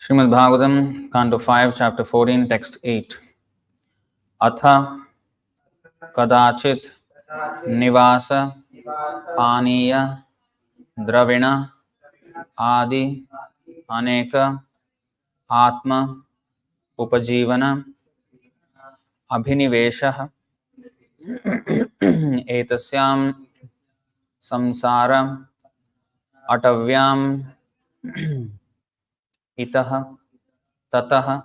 Srimad Bhagavatam, Canto 5, Chapter 14, Text 8. Atha kadachit nivasa paniya dravina adi aneka atma upajivana abhiniveshah etasyam samsara atavyam itah tatah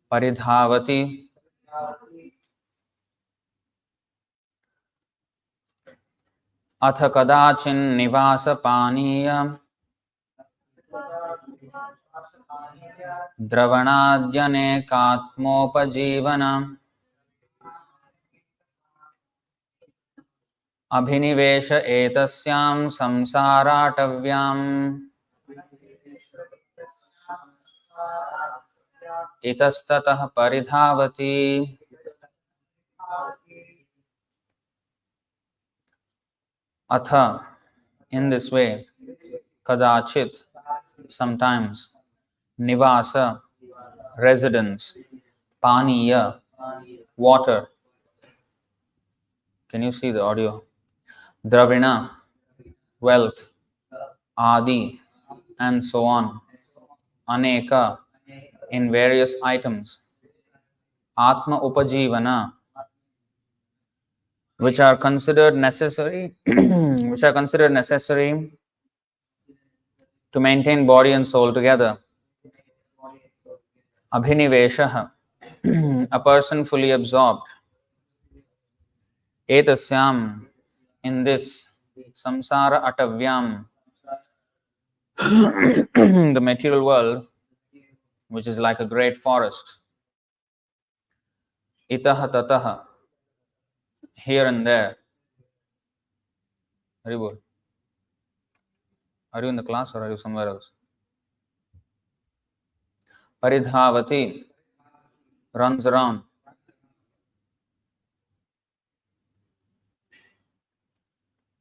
paridhavati अथ कदाचिन् निवास पानीय द्रवणाद्यनेकात्मोपजीवन अभिनिवेश एतस्यां संसाराटव्याम् इतस्ततः परिधावति. Atha, in this way, kadachit, sometimes, nivasa, residence, paniya, water. Can you see the audio? Dravina, wealth, adi, and so on. Aneka, in various items. Atma upajivana, which are considered necessary to maintain body and soul together. Abhiniveshah, a person fully absorbed. Etasyam, in this samsara atavyam, the material world, which is like a great forest. Itah tatah, here and there. Haribol. Are you in the class or are you somewhere else? Paridhavati, runs around.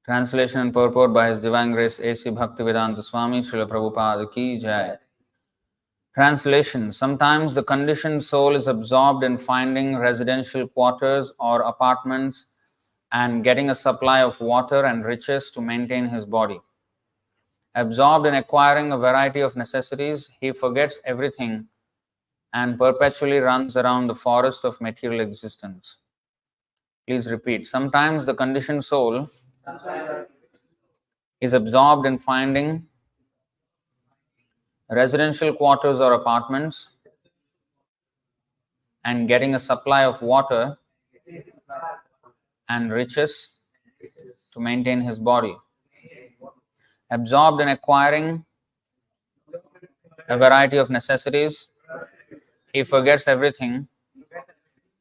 Translation and purport by His Divine Grace A.C. Bhaktivedanta Swami Srila Prabhupada Ki Jai. Translation. Sometimes the conditioned soul is absorbed in finding residential quarters or apartments and getting a supply of water and riches to maintain his body. Absorbed in acquiring a variety of necessities, he forgets everything and perpetually runs around the forest of material existence. Please repeat. Sometimes the conditioned soul is absorbed in finding residential quarters or apartments and getting a supply of water and riches to maintain his body. Absorbed in acquiring a variety of necessities, he forgets everything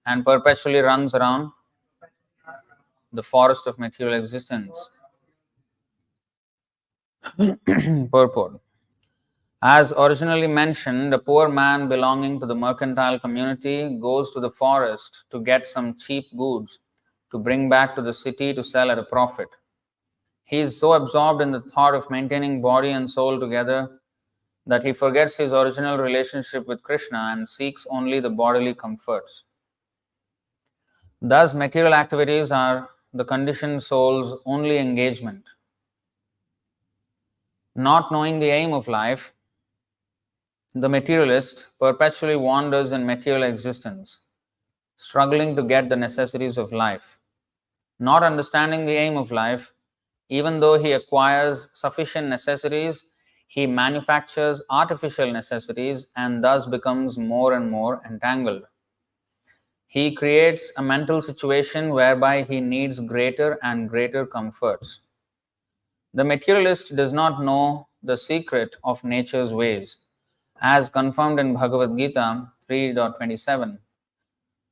and perpetually runs around the forest of material existence. Purport. As originally mentioned, a poor man belonging to the mercantile community goes to the forest to get some cheap goods to bring back to the city to sell at a profit. He is so absorbed in the thought of maintaining body and soul together that he forgets his original relationship with Krishna and seeks only the bodily comforts. Thus, material activities are the conditioned soul's only engagement. Not knowing the aim of life, the materialist perpetually wanders in material existence, struggling to get the necessities of life. Not understanding the aim of life, even though he acquires sufficient necessities, he manufactures artificial necessities and thus becomes more and more entangled. He creates a mental situation whereby he needs greater and greater comforts. The materialist does not know the secret of nature's ways, as confirmed in Bhagavad Gita 3.27.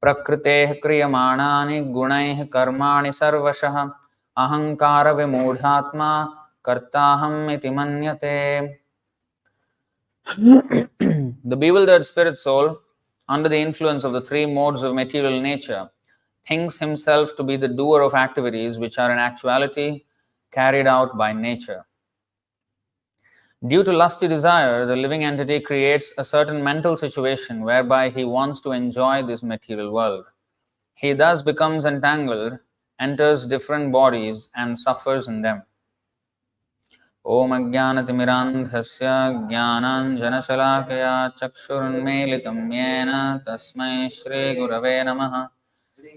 Prakriteh kriyamānāni gunaih karmāni sarvashah ahankara vimūಢātmā kartāham iti manyate. The bewildered spirit soul, under the influence of the three modes of material nature, thinks himself to be the doer of activities which are in actuality carried out by nature. Due to lusty desire, the living entity creates a certain mental situation whereby he wants to enjoy this material world. He thus becomes entangled, enters different bodies, and suffers in them. Om Ajnanatimirandhasya Jnananjanashalakaya Chakshurunmilitam Yena Tasmai Shri Gurave Namaha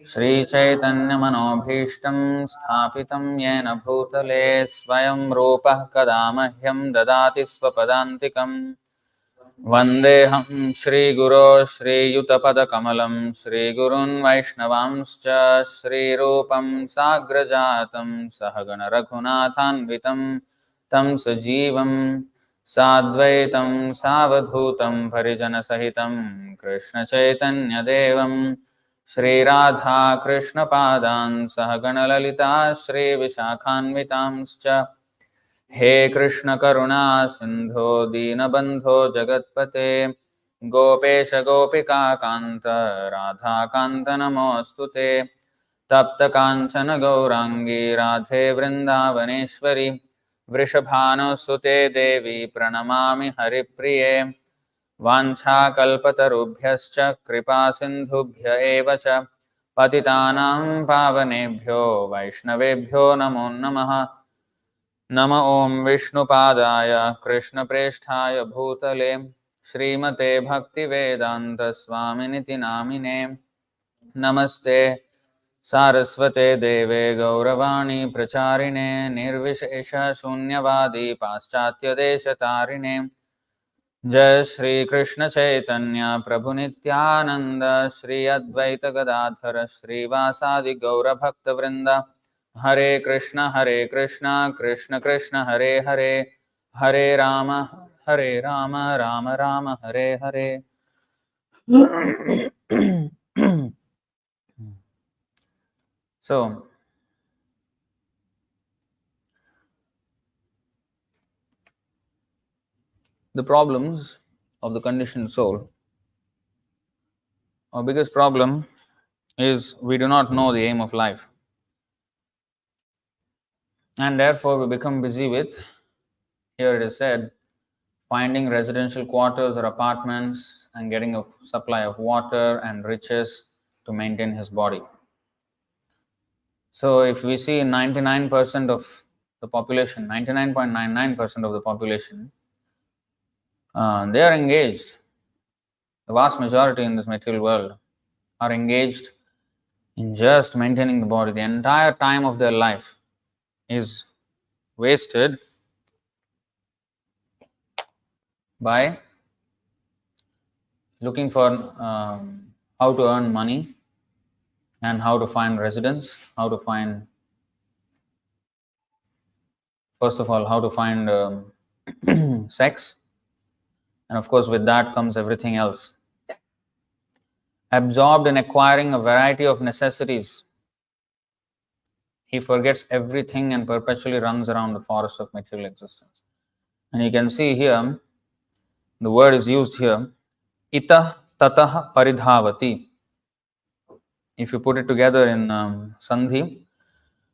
Shri Chaitanya Manobhishtam Sthapitam Yena Bhutale Swayam Rupah Kadamahyam Dadati Swapadantikam Vandeham Shri Guru Shri Yutapada Kamalam Shri Gurun Vaishnavamscha Shri Rupam Sagrajatam Sahagana Raghunathanvitam Tam Sajivam Sadvaitam Savadhutam Parijana Sahitam Krishna Chaitanya Devam Shri Radha Krishna Padan Sahagana Lalita Shri Vishakhanvitamscha हे कृष्ण करुणा सिंधो दीनबंधो जगत्पते गोपेश गोपिका कांत राधा कांत नमोस्तुते तप्त कांचन गौरांगी राधे वृंदावनेश्वरी वृषभानुसुते देवी प्रणमामि हरिप्रिये वाञ्छाकल्पतरुभ्यश्च कृपा सिन्धुभ्य एव च पतितानां पावनेभ्यो वैष्णवेभ्यो नमो नमः नम ओं विष्णुपादाय कृष्णप्रेष्ठाय भूतले श्रीमते भक्तिवेदांत स्वामिनिति नामिने नमस्ते सारस्वते देवे गौरवाणी प्रचारिणे निर्विशेष शून्यवादी पाश्चात्यदेशतारिणे जय श्री कृष्ण चैतन्य प्रभु नित्यानंद श्री अद्वैत गदाधर श्रीवासादि गौरभक्तवृंद हरे Krishna Krishna Krishna Hare Hare Hare Ram Ram Ram Hare Hare. So, the problems of the conditioned soul, our biggest problem is we do not know the aim of life. And therefore, we become busy with, here it is said, finding residential quarters or apartments and getting a supply of water and riches to maintain his body. So, if we see 99% of the population, 99.99% of the population, they are engaged. The vast majority in this material world are engaged in just maintaining the body. The entire time of their life is wasted by looking for how to earn money and how to find residence, how to find, first of all, how to find sex, and of course with that comes everything else. Absorbed in acquiring a variety of necessities, he forgets everything and perpetually runs around the forest of material existence. And you can see here, the word is used here, ita tatah paridhavati. If you put it together in sandhi,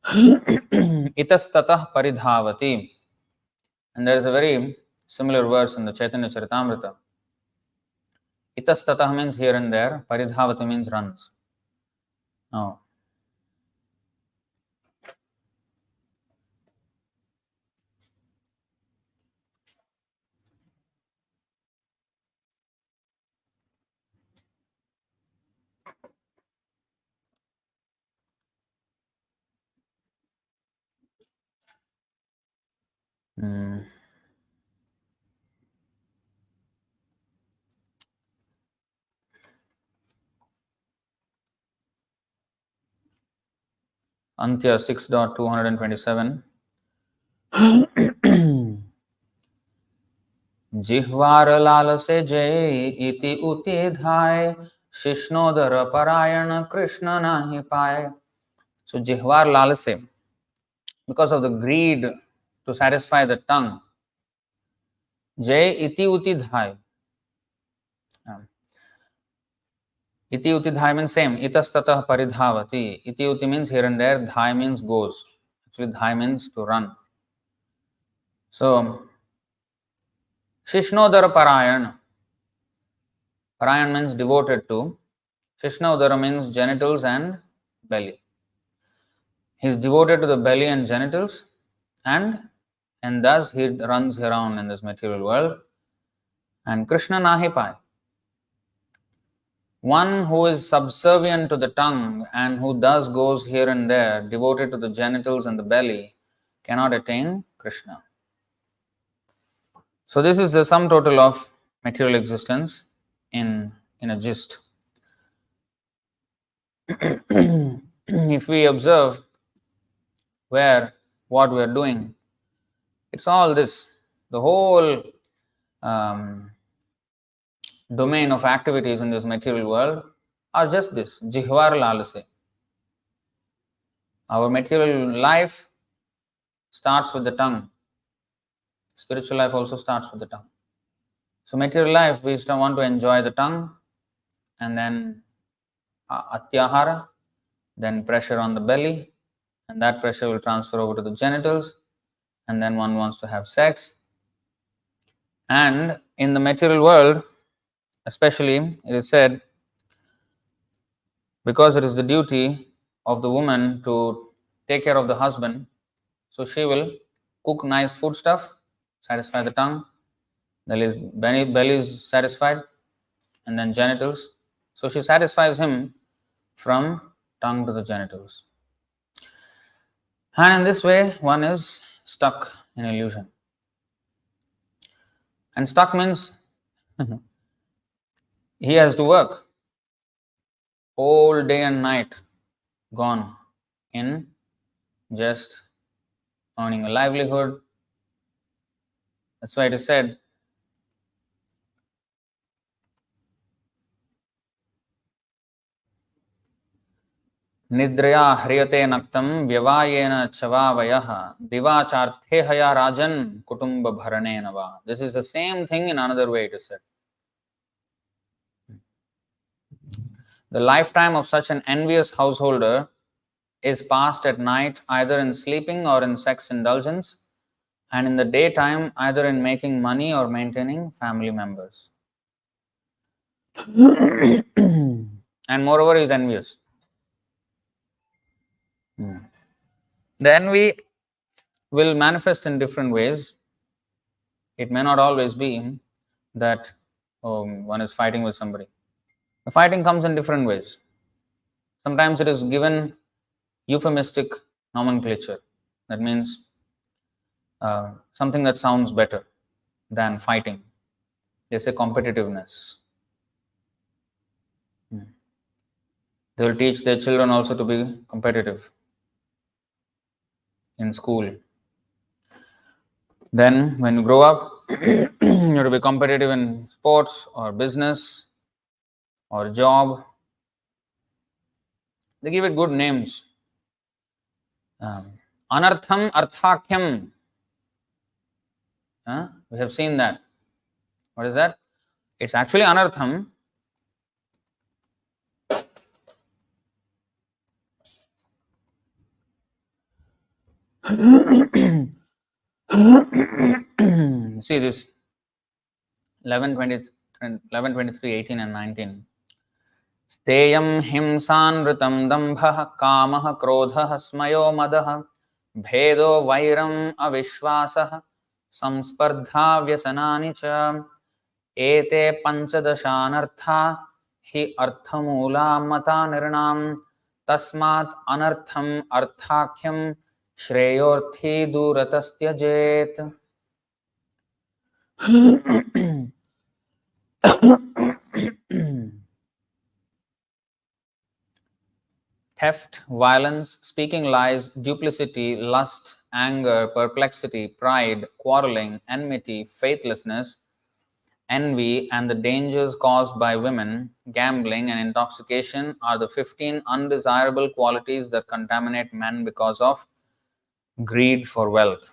itas tatah paridhavati. And there is a very similar verse in the Chaitanya Charitamrita. Itas tatah means here and there, paridhavati means runs. Now, Antya 6.227. जिह्वार लाल से जय इति उति धाय शिष्णोदर पारायण कृष्ण नाही पाए. So jihwar lalase, because of the greed to satisfy the tongue, jay iti uti dhai. Iti uti dhai means same. Itas tatah paridhavati. Iti uti means here and there. Dhai means goes. Actually, dhai means to run. So Shishnodara Parayan. Parayan means devoted to. Shishnodara means genitals and belly. He is devoted to the belly and genitals, and thus he runs around in this material world. And Krishna nahi pai. One who is subservient to the tongue and who thus goes here and there, devoted to the genitals and the belly, cannot attain Krishna. So this is the sum total of material existence in a gist. If we observe what we are doing, it's all this. The whole domain of activities in this material world are just this, jihvar lalase. Our material life starts with the tongue. Spiritual life also starts with the tongue. So material life, we want to enjoy the tongue, and then atyahara, then pressure on the belly, and that pressure will transfer over to the genitals, and then one wants to have sex. And in the material world, especially, it is said, because it is the duty of the woman to take care of the husband, so she will cook nice food stuff, satisfy the tongue, belly is satisfied, and then genitals. So she satisfies him from tongue to the genitals. And in this way, one is stuck in illusion. And stuck means he has to work whole day and night, gone in just earning a livelihood. That's why it is said, Nidraya hriyate naktam vyavayena chavavayaha divacharthe haya rajan kutumba bharane nava. This is the same thing in another way it is said. The lifetime of such an envious householder is passed at night either in sleeping or in sex indulgence, and in the daytime either in making money or maintaining family members. And moreover, he is envious. The envy will manifest in different ways. It may not always be that one is fighting with somebody. The fighting comes in different ways. Sometimes it is given euphemistic nomenclature. That means something that sounds better than fighting. They say competitiveness. They will teach their children also to be competitive in school. Then when you grow up, you have to be competitive in sports or business or job. They give it good names. Anartham arthakyam. We have seen that. What is that? It's actually anartham. See this 11, 23, 18 and 19. Steyam himsanritam dambha kamah krodha smayo madah bhedo vairam avishvasah samspardha vyasanani cha ete panchadashanartha hi arthamula mata nirnam tasmat anartham arthakyam shreyorthi duratastyajet. Theft, violence, speaking lies, duplicity, lust, anger, perplexity, pride, quarreling, enmity, faithlessness, envy, and the dangers caused by women, gambling, and intoxication are the 15 undesirable qualities that contaminate men because of greed for wealth.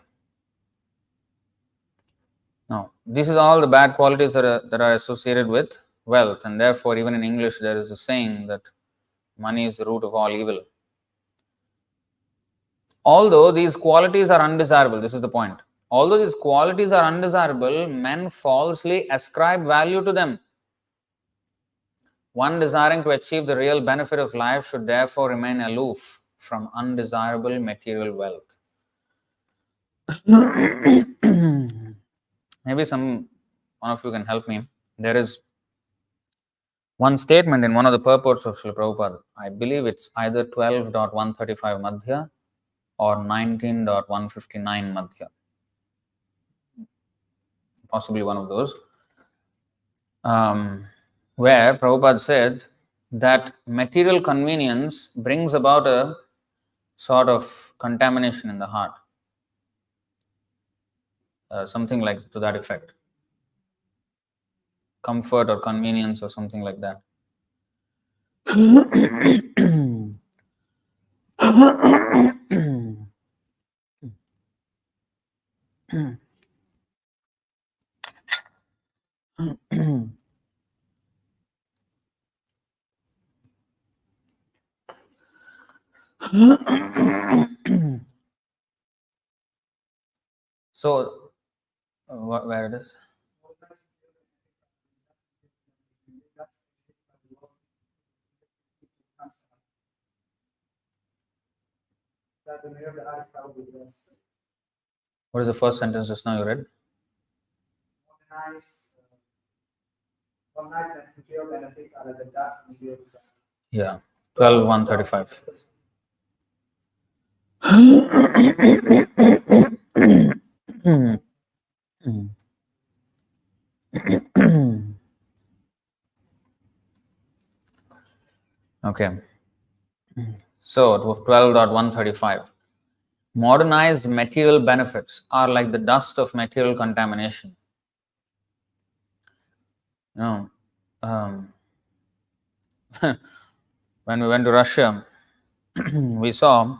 Now, this is all the bad qualities that are associated with wealth, and therefore, even in English, there is a saying that money is the root of all evil. Although these qualities are undesirable, this is the point. Although these qualities are undesirable, men falsely ascribe value to them. One desiring to achieve the real benefit of life should therefore remain aloof from undesirable material wealth. Maybe one of you can help me. There is one statement in one of the purports of Srila Prabhupada. I believe it's either 12.135 Madhya or 19.159 Madhya. Possibly one of those. Where Prabhupada said that material convenience brings about a sort of contamination in the heart. Something like to that effect. Comfort or convenience or something like that. So, where it is? What is the first sentence just now you read? Yeah, 12.135. Okay. So 12.135. Modernized material benefits are like the dust of material contamination. You know, when we went to Russia, we saw,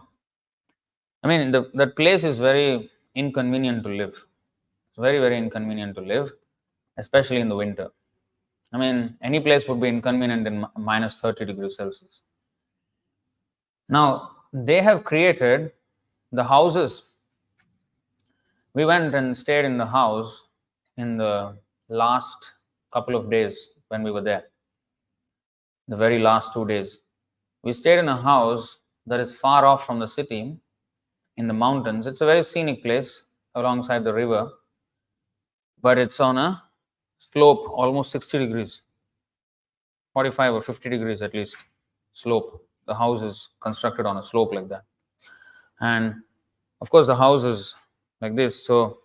that place is very inconvenient to live. It's very, very inconvenient to live, especially in the winter. Any place would be inconvenient in minus 30 degrees Celsius. Now, they have created the houses. We went and stayed in the house in the last couple of days when we were there. The very last 2 days. We stayed in a house that is far off from the city in the mountains. It's a very scenic place alongside the river, but it's on a slope almost 60 degrees, 45 or 50 degrees at least slope. The house is constructed on a slope like that. And of course, the house is like this. So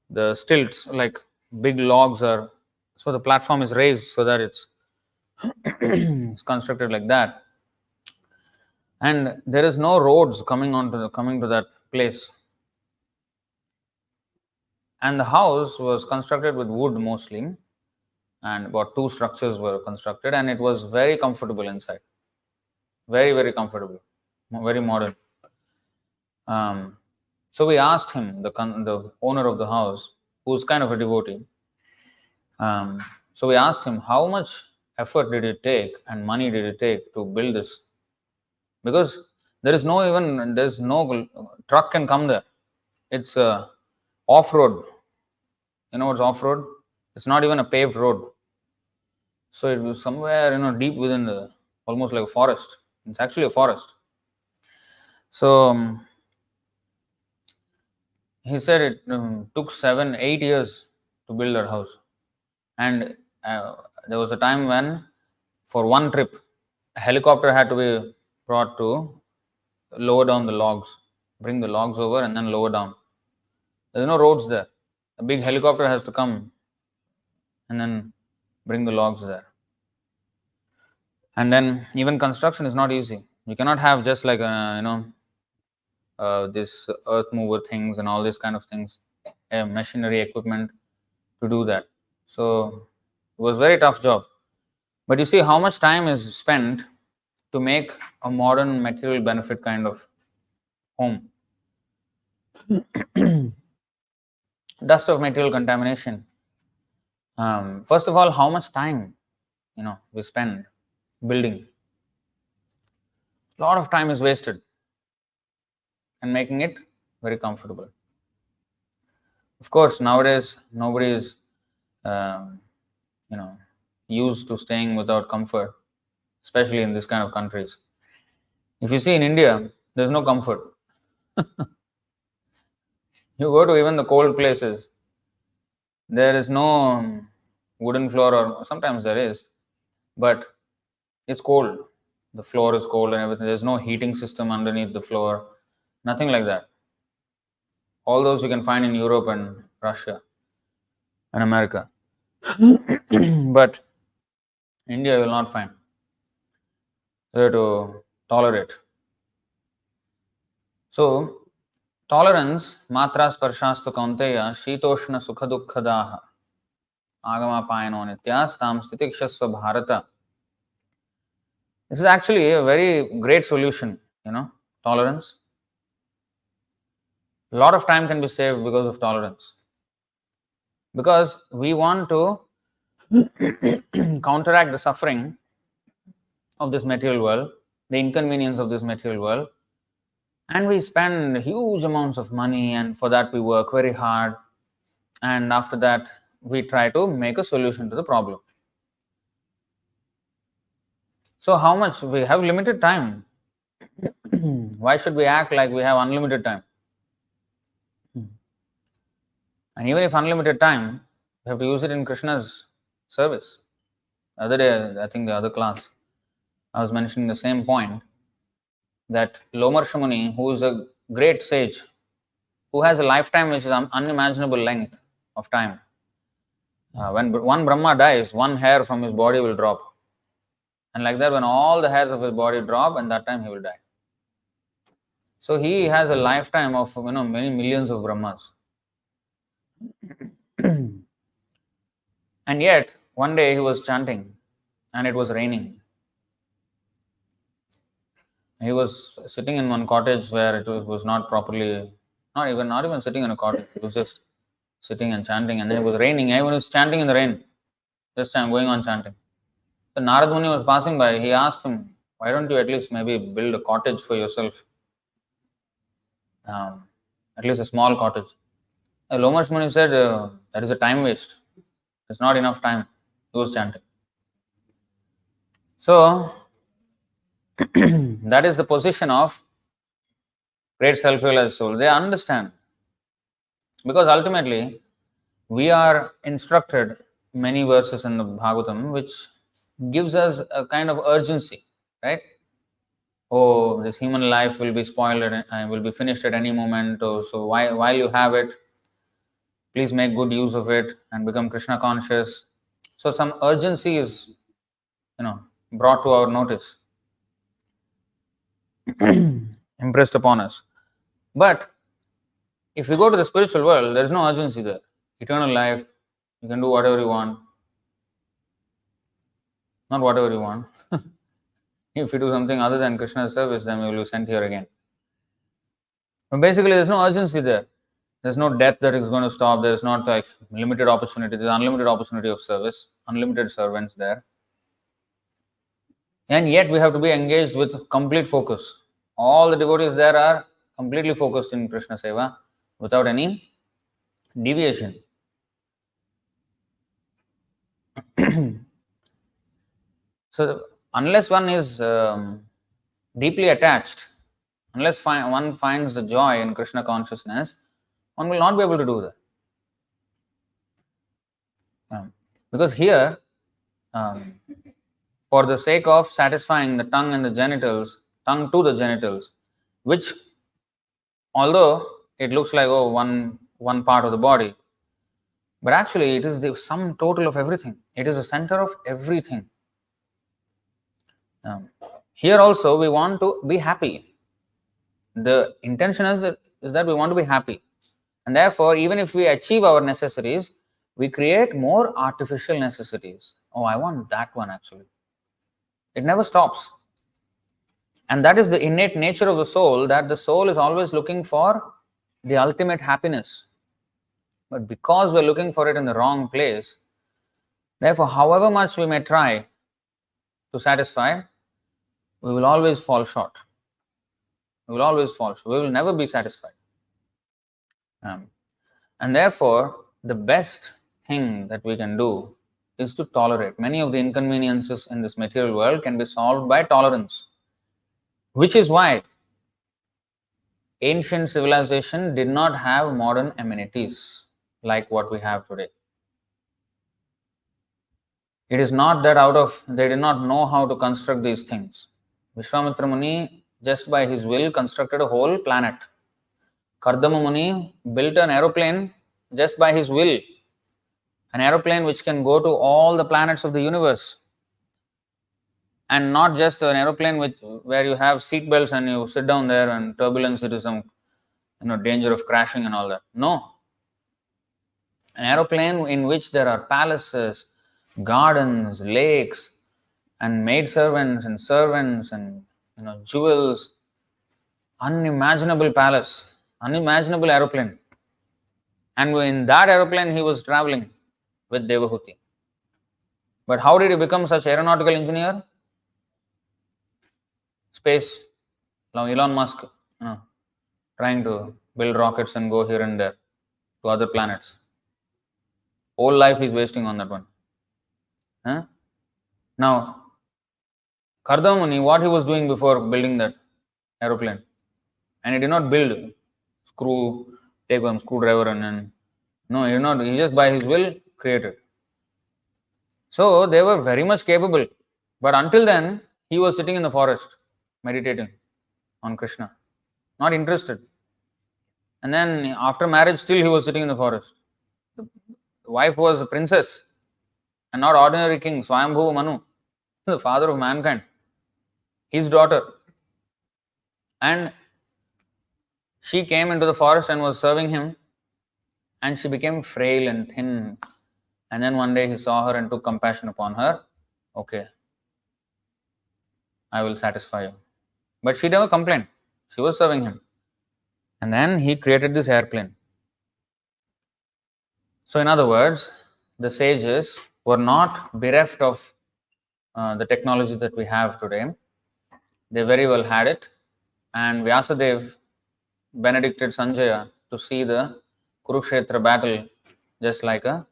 the stilts, like big logs, are so the platform is raised so that it's it's constructed like that. And there is no roads coming to that place. And the house was constructed with wood mostly, and about 2 structures were constructed, and it was very comfortable inside. Very, very comfortable, very modern. So we asked him, the owner of the house, who's kind of a devotee. So we asked him, how much effort did it take and money did it take to build this? Because there's no truck can come there. It's off-road. You know what's off-road? It's not even a paved road. So it was somewhere, deep within almost like a forest. It's actually a forest. So he said it took 7-8 years to build that house. And there was a time when, for one trip, a helicopter had to be brought to lower down the logs, bring the logs over and then lower down. There's no roads there. A big helicopter has to come and then bring the logs there. And then even construction is not easy. You cannot have just like this earth mover things and all these kind of things, machinery equipment to do that. So it was a very tough job. But you see how much time is spent to make a modern material benefit kind of home. Dust of material contamination. First of all, how much time we spend building. A lot of time is wasted and making it very comfortable. Of course, nowadays nobody is, um, used to staying without comfort, especially in this kind of countries. If you see in India, there's no comfort. You go to even the cold places, there is no wooden floor, or sometimes there is, but it's cold. The floor is cold and everything. There's no heating system underneath the floor, nothing like that. All those you can find in Europe and Russia and America. But India will not find. There to tolerate. So, tolerance, matra sparshastu kaunteya, shitoshna sukha dukkhadaha, agama payano nityas, tam stitikshasva bharata. This is actually a very great solution, tolerance. A lot of time can be saved because of tolerance. Because we want to counteract the suffering of this material world, the inconvenience of this material world, and we spend huge amounts of money, and for that we work very hard, and after that we try to make a solution to the problem. So how much? We have limited time. Why should we act like we have unlimited time? And even if unlimited time, we have to use it in Krishna's service. The other day, I think the other class, I was mentioning the same point, that Lomarsha Muni, who is a great sage, who has a lifetime which is unimaginable length of time. When one Brahma dies, one hair from his body will drop. And like that, when all the hairs of his body drop, and that time he will die. So he has a lifetime of many millions of Brahmas. And yet, one day he was chanting, and it was raining. He was sitting in one cottage where it was not properly, not even sitting in a cottage. He was just sitting and chanting, and then it was raining. Everyone was chanting in the rain. Just going on chanting. So Narad Muni was passing by. He asked him, "Why don't you at least maybe build a cottage for yourself? At least a small cottage." Lomash Muni said, "That is a time waste. It's not enough time." He was chanting. So that is the position of great self-realized soul. They understand. Because ultimately, we are instructed many verses in the Bhagavatam which gives us a kind of urgency, right? Oh, this human life will be spoiled and will be finished at any moment. Oh, so while you have it, please make good use of it and become Krishna conscious. So some urgency is, brought to our notice, impressed upon us. But if we go to the spiritual world, there is no urgency there. Eternal life, you can do whatever you want. Not whatever you want. If you do something other than Krishna's service, then we will be sent here again. But basically, there's no urgency there. There's no death that is going to stop. There's not like limited opportunity. There's unlimited opportunity of service, unlimited servants there. And yet we have to be engaged with complete focus. All the devotees there are completely focused in Krishna Seva without any deviation. So unless one is deeply attached, unless one finds the joy in Krishna consciousness, one will not be able to do that. Because here, for the sake of satisfying the tongue and the genitals, tongue to the genitals, which although it looks like one part of the body, but actually it is the sum total of everything. It is the center of everything. Here also we want to be happy. The intention is that we want to be happy. And therefore, even if we achieve our necessities, we create more artificial necessities. Oh, I want that one actually. It never stops. And that is the innate nature of the soul, that the soul is always looking for the ultimate happiness. But because we're looking for it in the wrong place, therefore, however much we may try to satisfy, we will always fall short. We will always fall short. We will never be satisfied. And therefore, the best thing that we can do is to tolerate. Many of the inconveniences in this material world can be solved by tolerance, which is why ancient civilization did not have modern amenities like what we have today. It is not that they did not know how to construct these things. Vishwamitra Muni, just by his will, constructed a whole planet. Kardama Muni built an aeroplane just by his will. An aeroplane which can go to all the planets of the universe. And not just an aeroplane where you have seat belts and you sit down there and turbulence, it is some danger of crashing and all that. No. An aeroplane in which there are palaces, gardens, lakes, and maidservants and servants and jewels. Unimaginable palace, unimaginable aeroplane. And in that aeroplane he was traveling with Devahuti. But how did he become such aeronautical engineer? Space. Now Elon Musk, trying to build rockets and go here and there to other planets. Whole life he's wasting on that one. Now, Kardama Muni, what he was doing before building that aeroplane? And he did not build take one screwdriver and then, no, he did not. He just by his will created. So they were very much capable. But until then, he was sitting in the forest, meditating on Krishna, not interested. And then after marriage, still he was sitting in the forest. The wife was a princess and not ordinary king, Swayambhu Manu, the father of mankind, his daughter. And she came into the forest and was serving him, and she became frail and thin. And then one day he saw her and took compassion upon her. Okay, I will satisfy you. But she never complained. She was serving him. And then he created this airplane. So in other words, the sages were not bereft of the technology that we have today. They very well had it. And Vyasadeva benedicted Sanjaya to see the Kurukshetra battle just like a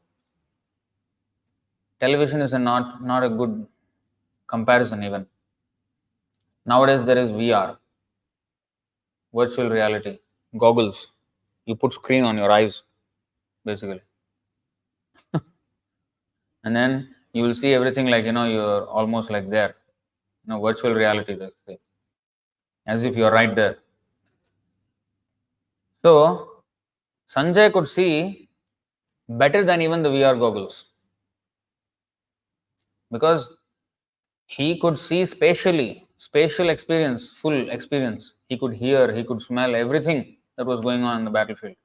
television is not a good comparison even. Nowadays there is VR, virtual reality, goggles. You put screen on your eyes, basically. And then you will see everything like, you're almost like there. Virtual reality, as if you're right there. So, Sanjay could see better than even the VR goggles. Because he could see spatial experience, full experience. He could hear, he could smell everything that was going on in the battlefield.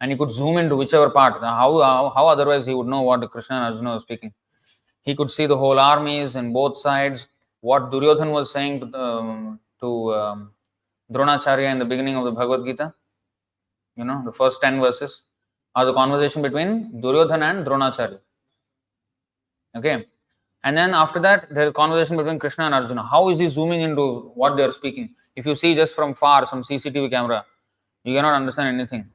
And he could zoom into whichever part. How otherwise he would know what Krishna and Arjuna was speaking. He could see the whole armies and both sides. What Duryodhan was saying to Dronacharya in the beginning of the Bhagavad Gita. The first 10 verses are the conversation between Duryodhan and Dronacharya. Okay. And then after that, there is a conversation between Krishna and Arjuna. How is he zooming into what they are speaking? If you see just from far, some CCTV camera, you cannot understand anything.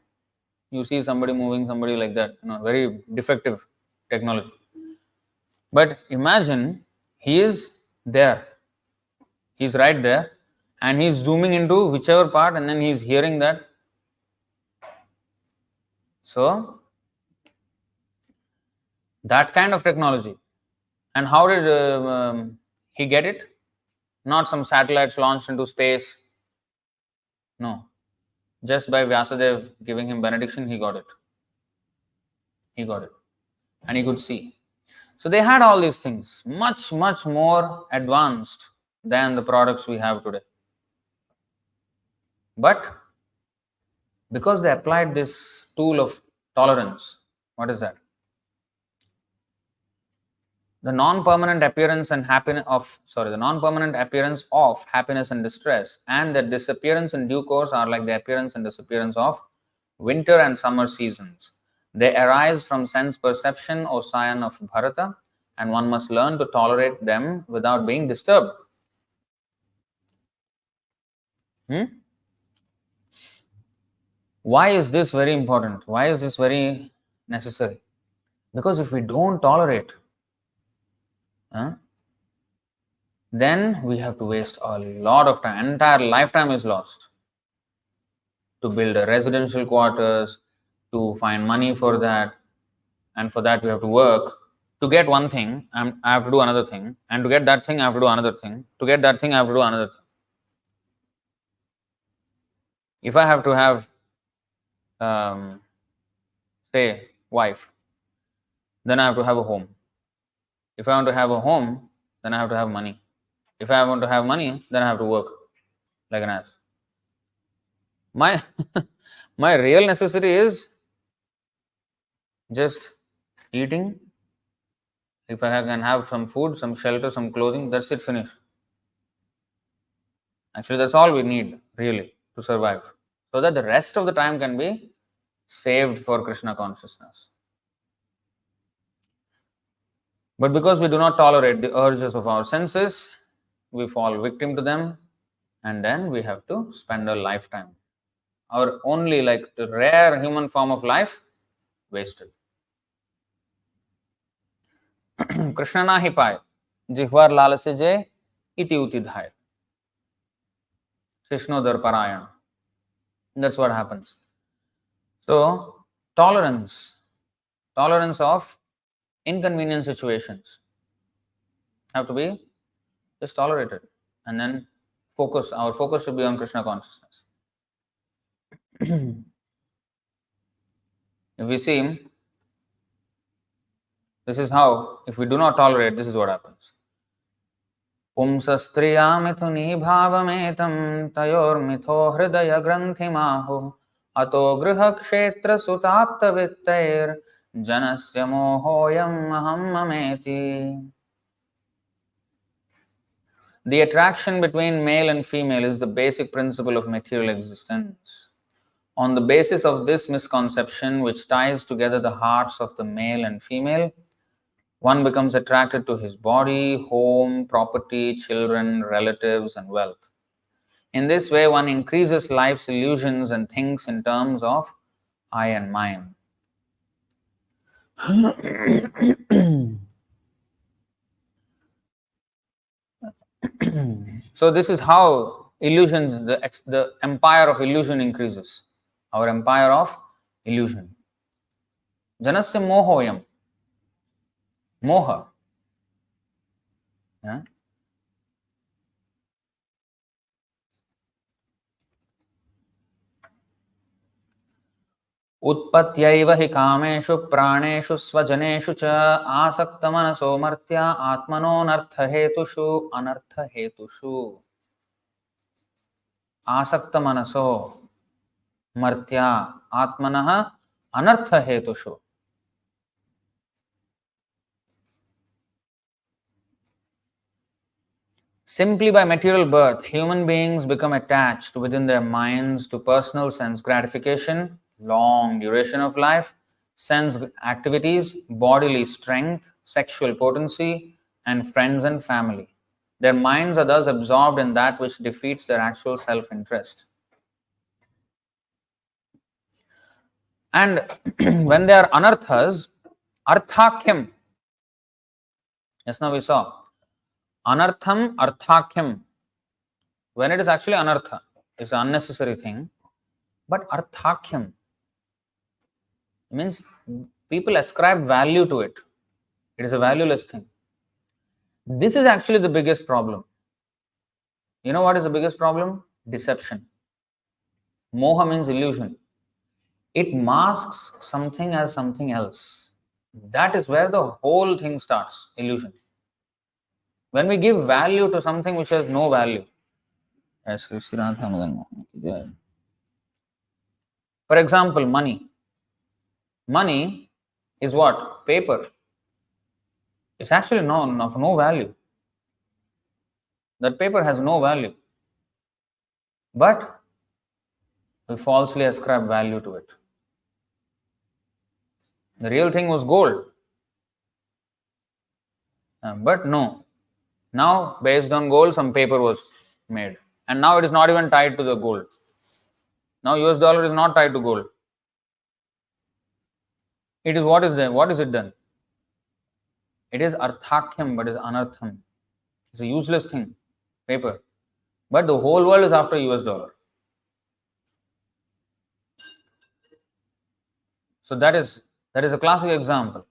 You see somebody moving, somebody like that. Very defective technology. But imagine he is there. He's right there. And he's zooming into whichever part and then he's hearing that. So, that kind of technology. And how did he get it? Not some satellites launched into space. No. Just by Vyasadeva giving him benediction, he got it. He got it. And he could see. So they had all these things, much, much more advanced than the products we have today. But because they applied this tool of tolerance, what is that? The non-permanent appearance of happiness and distress, and their disappearance in due course are like the appearance and disappearance of winter and summer seasons. They arise from sense perception, O scion of Bharata, and one must learn to tolerate them without being disturbed. Why is this very important? Why is this very necessary? Because if we don't tolerate, then we have to waste a lot of time. Entire lifetime is lost to build a residential quarters, to find money for that, and for that we have to work. To get one thing, I have to do another thing, and to get that thing, I have to do another thing. To get that thing, I have to do another thing. If I have to have, say, wife, then I have to have a home. If I want to have a home, then I have to have money. If I want to have money, then I have to work like an ass. My my real necessity is just eating. If I can have some food, some shelter, some clothing, that's it, finish. Actually, that's all we need really to survive. So that the rest of the time can be saved for Krishna consciousness. But because we do not tolerate the urges of our senses, we fall victim to them, and then we have to spend a lifetime. Our only the rare human form of life wasted. Krishna ना ही पाए जिह्वार लाल से जय इति उति धाय कृष्णोदर पारायण. That's what happens. So tolerance of inconvenient situations have to be just tolerated, and then our focus should be on Krishna consciousness. If we see, this is how, if we do not tolerate, this is what happens. पुंसस्त्रिया मिथुनी भावमेतं तयोर्मिथो हृदय ग्रन्थिमाहु अतो गृहक्षेत्र सुताप्तवित्तैर् जनस्य मोहोऽयम् अहं ममेति. The attraction between male and female is the basic principle of material existence. On the basis of this misconception, which ties together the hearts of the male and female, one becomes attracted to his body, home, property, children, relatives, and wealth. In this way, one increases life's illusions and thinks in terms of I and mine. So this is how illusions, the empire of illusion increases. Our empire of illusion. Janasya mohoyam. Moha. Yeah? उत्पत्त्यैव हि कामेषु प्राणेषु स्वजनेषु च आसक्तमनसो मर्त्या आत्मनोऽनर्थहेतुषु अनर्थहेतुषु. आसक्तमनसो मर्त्या आत्मनः अनर्थहेतुषु. Simply by material birth, human beings become attached within their minds to personal sense gratification, long duration of life, sense activities, bodily strength, sexual potency, and friends and family. Their minds are thus absorbed in that which defeats their actual self-interest. And when they are anarthas, arthakyam. Just now we saw anartham, arthakyam. When it is actually anartha, it's an unnecessary thing. But arthakyam means people ascribe value to it. It is a valueless thing. This is actually the biggest problem. You know what is the biggest problem? Deception. Moha means illusion. It masks something as something else. That is where the whole thing starts, illusion. When we give value to something which has no value. For example, money. Money is what? Paper. It's actually of no value. That paper has no value. But we falsely ascribe value to it. The real thing was gold. But no. Now, based on gold, some paper was made. And now it is not even tied to the gold. Now US dollar is not tied to gold. It is what is there? What is it then? It is arthakyam, but is anartham. It's a useless thing, paper. But the whole world is after US dollar. So that is a classic example.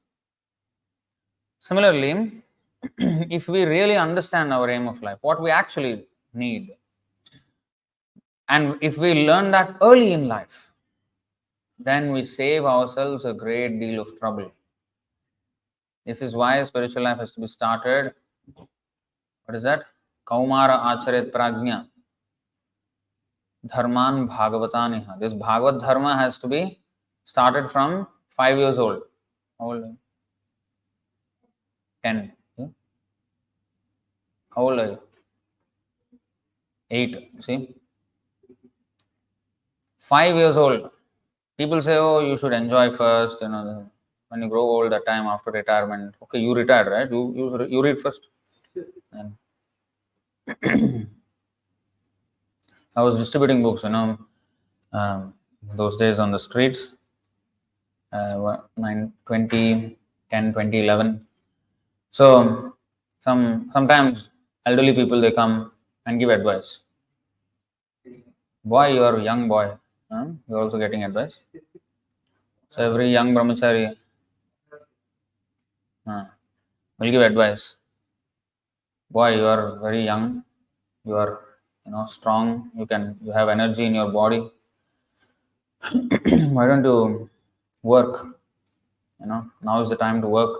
Similarly, if we really understand our aim of life, what we actually need, and if we learn that early in life, then we save ourselves a great deal of trouble. This is why spiritual life has to be started. What is that? Kaumara acharet prajna. Dharman bhagavataniha. This Bhagavat dharma has to be started from 5 years old. How old? 10. Yeah? How old are you? 8. See? 5 years old. People say, oh, you should enjoy first, when you grow old, that time after retirement. Okay, you retired, right? You read first. And I was distributing books, those days on the streets, 2011. So sometimes elderly people, they come and give advice. Boy, you are a young boy. You're also getting advice. So every young brahmachari will give advice. Boy, you are very young. You are, strong. You have energy in your body. Why don't you work? Now is the time to work.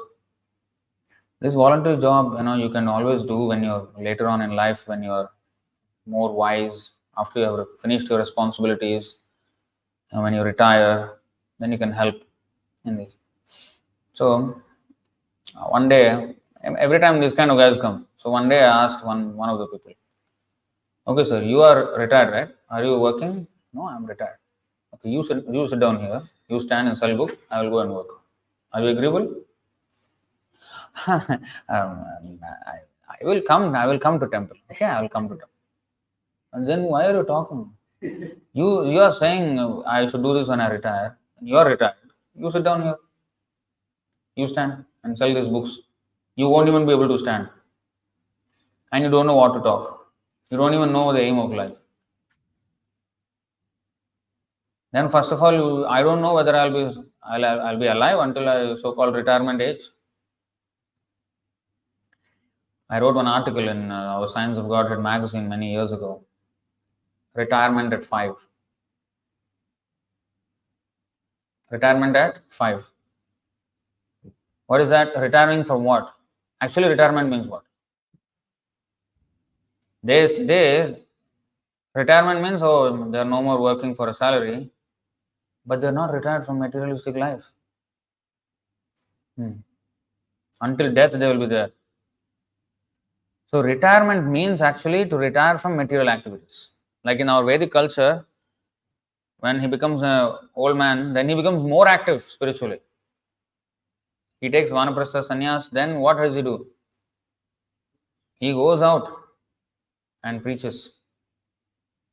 This voluntary job, you can always do when you're later on in life, when you're more wise, after you have finished your responsibilities, and when you retire, then you can help in this. So one day, every time these kind of guys come, so one day I asked one of the people, okay, sir, you are retired, right? Are you working? No, I'm retired. Okay, you sit down here. You stand and sell books. I will go and work. Are you agreeable? I will come. I will come to temple. Okay, I will come to temple. And then why are you talking? You are saying I should do this when I retire. You are retired. You sit down here. You stand and sell these books. You won't even be able to stand. And you don't know what to talk. You don't even know the aim of life. Then first of all, I don't know whether I'll be alive until I so-called retirement age. I wrote one article in our Science of Godhead magazine many years ago. Retirement at 5. Retirement at 5. What is that? Retiring from what? Actually, retirement means what? Retirement means, oh, they are no more working for a salary, but they are not retired from materialistic life. Until death, they will be there. So retirement means actually to retire from material activities. Like in our Vedic culture, when he becomes an old man, then he becomes more active spiritually. He takes vanaprastha sannyas, then what does he do? He goes out and preaches.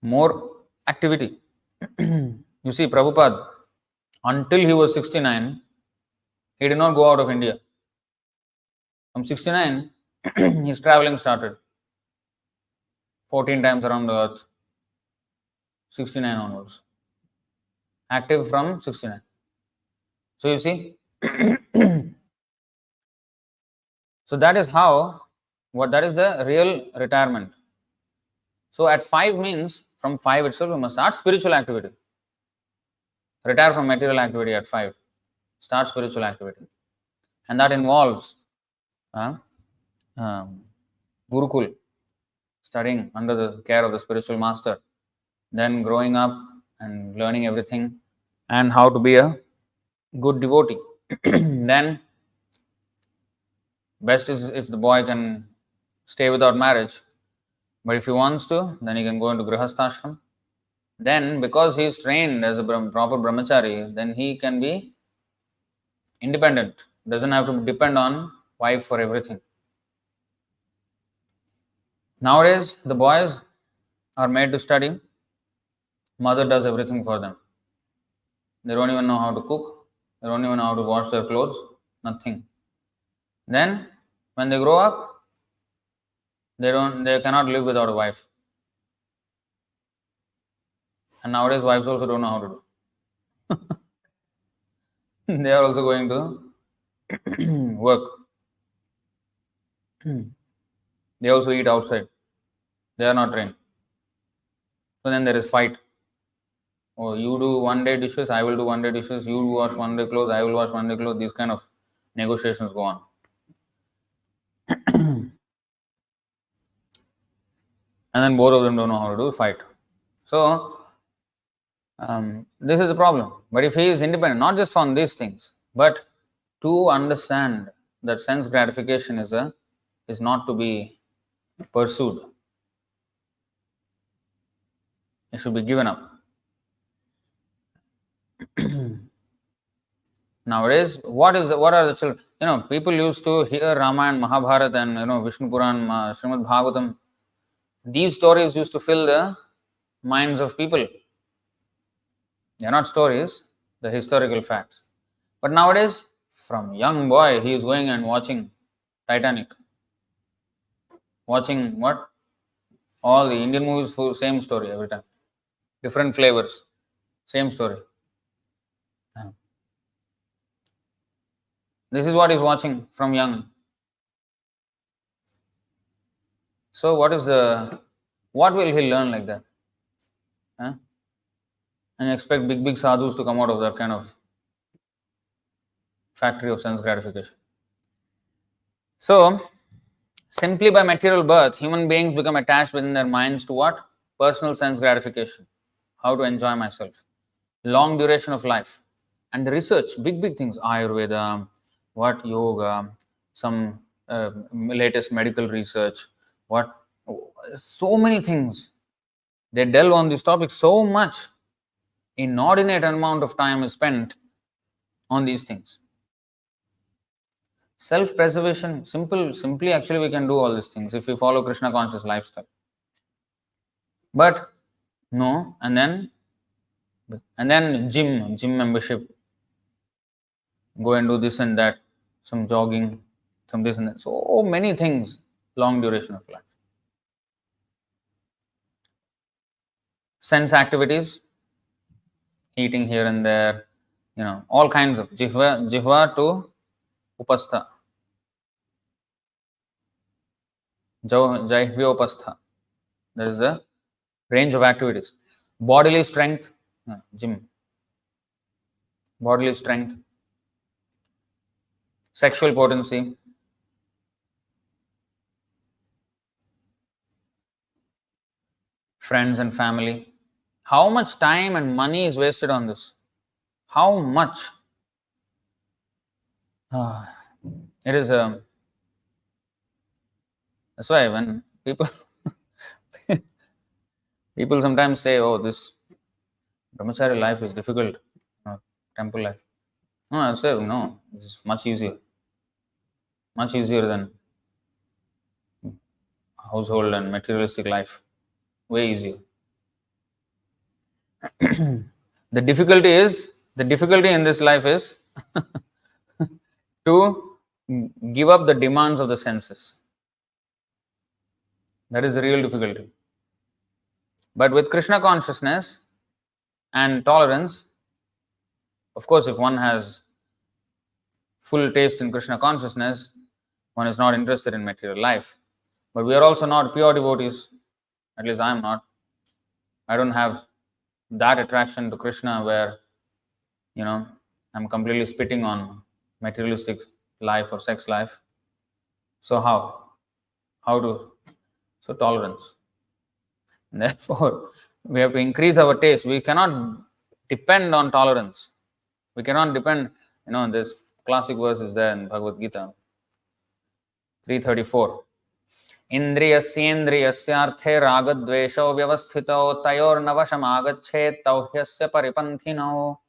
More activity. You see, Prabhupada, until he was 69, he did not go out of India. From 69, his traveling started. 14 times around the earth. 69 onwards. Active from 69. So you see, so that is that is the real retirement. So at 5 means, from 5 itself, we must start spiritual activity. Retire from material activity at 5. Start spiritual activity. And that involves Gurukul, studying under the care of the spiritual master, then growing up and learning everything and how to be a good devotee. Then best is if the boy can stay without marriage, but if he wants to, then he can go into grihasthashram. Then because he is trained as a proper brahmachari, then he can be independent, doesn't have to depend on wife for everything. Nowadays the boys are made to study Mother does everything for them. They don't even know how to cook. They don't even know how to wash their clothes. Nothing. Then, when they grow up, they cannot live without a wife. And nowadays, wives also don't know how to do. They are also going to work. They also eat outside. They are not trained. So then there is fight. Oh, you do one day dishes, I will do one day dishes. You wash one day clothes, I will wash one day clothes. These kind of negotiations go on. And then both of them don't know how to do fight. So this is the problem. But if he is independent, not just on these things, but to understand that sense gratification is not to be pursued. It should be given up. Nowadays, what are the children? People used to hear Ramayana, Mahabharata, and Vishnu Puran, Srimad Bhagavatam. These stories used to fill the minds of people. They are not stories, the historical facts. But nowadays, from young boy, he is going and watching Titanic. Watching what? All the Indian movies, full same story every time. Different flavors, same story. This is what he's watching from young. So what will he learn like that? Huh? And expect big sadhus to come out of that kind of factory of sense gratification. So, simply by material birth, human beings become attached within their minds to what? Personal sense gratification. How to enjoy myself. Long duration of life. And the research, big things, Ayurveda, what yoga, some latest medical research, so many things. They delve on this topic so much. Inordinate amount of time is spent on these things. Self-preservation, simply actually we can do all these things if we follow Krishna conscious lifestyle. But no, and then gym membership, go and do this and that, some jogging, some this and that. So many things, long duration of life. Sense activities, eating here and there, all kinds of jihva to upastha. Jaihvyopastha. There is a range of activities. Bodily strength, gym. Bodily strength. Sexual potency. Friends and family. How much time and money is wasted on this? How much? It is that's why when people sometimes say, oh, this brahmachari life is difficult, temple life. No, I say, no, this is much easier than household and materialistic life. Way easier. The difficulty in this life is to give up the demands of the senses. That is the real difficulty. But with Krishna consciousness and tolerance, of course, if one has full taste in Krishna consciousness, one is not interested in material life. But we are also not pure devotees. At least I am not. I don't have that attraction to Krishna where, I'm completely spitting on materialistic life or sex life. So so tolerance. And therefore, we have to increase our taste. We cannot depend on tolerance. We cannot depend, this classic verse is there in Bhagavad Gita, 334. Indriyasyendriyasyarthe ragadvesho vyavasthito tayornavasham agachet tauhyasya paripantino.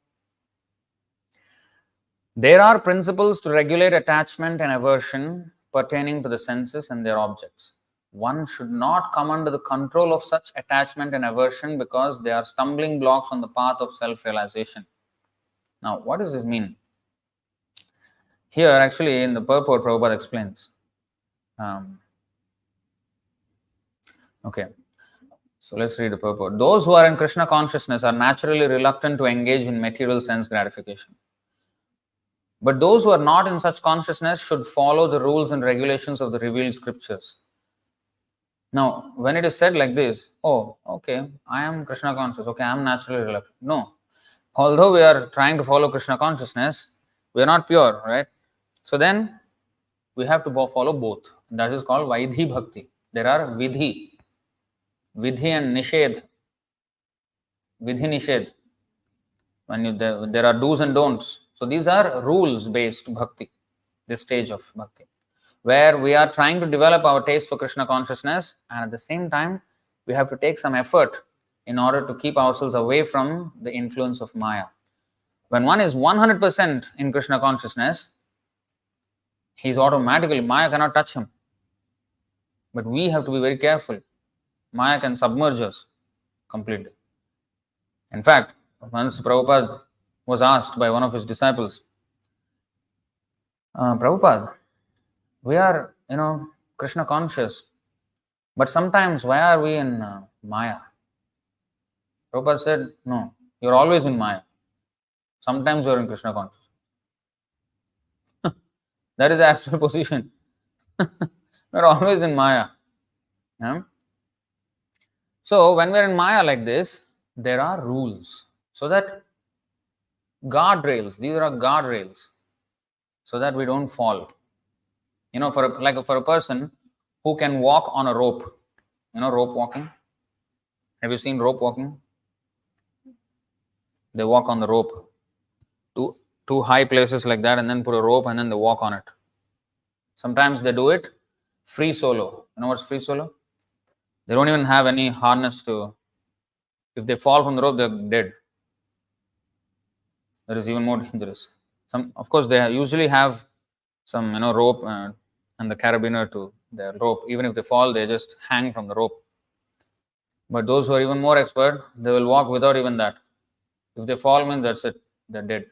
There are principles to regulate attachment and aversion pertaining to the senses and their objects. one should not come under the control of such attachment and aversion because they are stumbling blocks on the path of self-realization. Now, what does this mean? Here, actually, in the purport, Prabhupada explains. Okay, so let's read the purport. Those who are in Krishna consciousness are naturally reluctant to engage in material sense gratification. But those who are not in such consciousness should follow the rules and regulations of the revealed scriptures. Now, when it is said like this, oh, okay, I am Krishna conscious, okay, I am naturally reluctant. No. Although we are trying to follow Krishna consciousness, we are not pure, right? So then, we have to follow both. That is called Vaidhi Bhakti. There are Vidhi and Nishedh. Vidhi Nishedh. When there are do's and don'ts. So these are rules-based bhakti, this stage of bhakti, where we are trying to develop our taste for Krishna consciousness, and at the same time, we have to take some effort in order to keep ourselves away from the influence of Maya. When one is 100% in Krishna consciousness, he's automatically, Maya cannot touch him. But we have to be very careful. Maya can submerge us completely. In fact, once Prabhupada was asked by one of his disciples, Prabhupada, we are, Krishna conscious, but sometimes why are we in Maya? Prabhupada said, no, you're always in Maya. Sometimes you're in Krishna conscious. That is the actual position. We're always in Maya. Yeah? So when we're in Maya like this, there are rules. So that guardrails, these are guardrails, so that we don't fall. For a person who can walk on a rope, rope walking. Have you seen rope walking? They walk on the rope to high places like that and then put a rope and then they walk on it. Sometimes they do it free solo. You know what's free solo? They don't even have any harness to, if they fall from the rope, they're dead. That is even more dangerous. Of course, they usually have some, rope and the carabiner to their rope. Even if they fall, they just hang from the rope. But those who are even more expert, they will walk without even that. If they fall, means that's it. They're dead.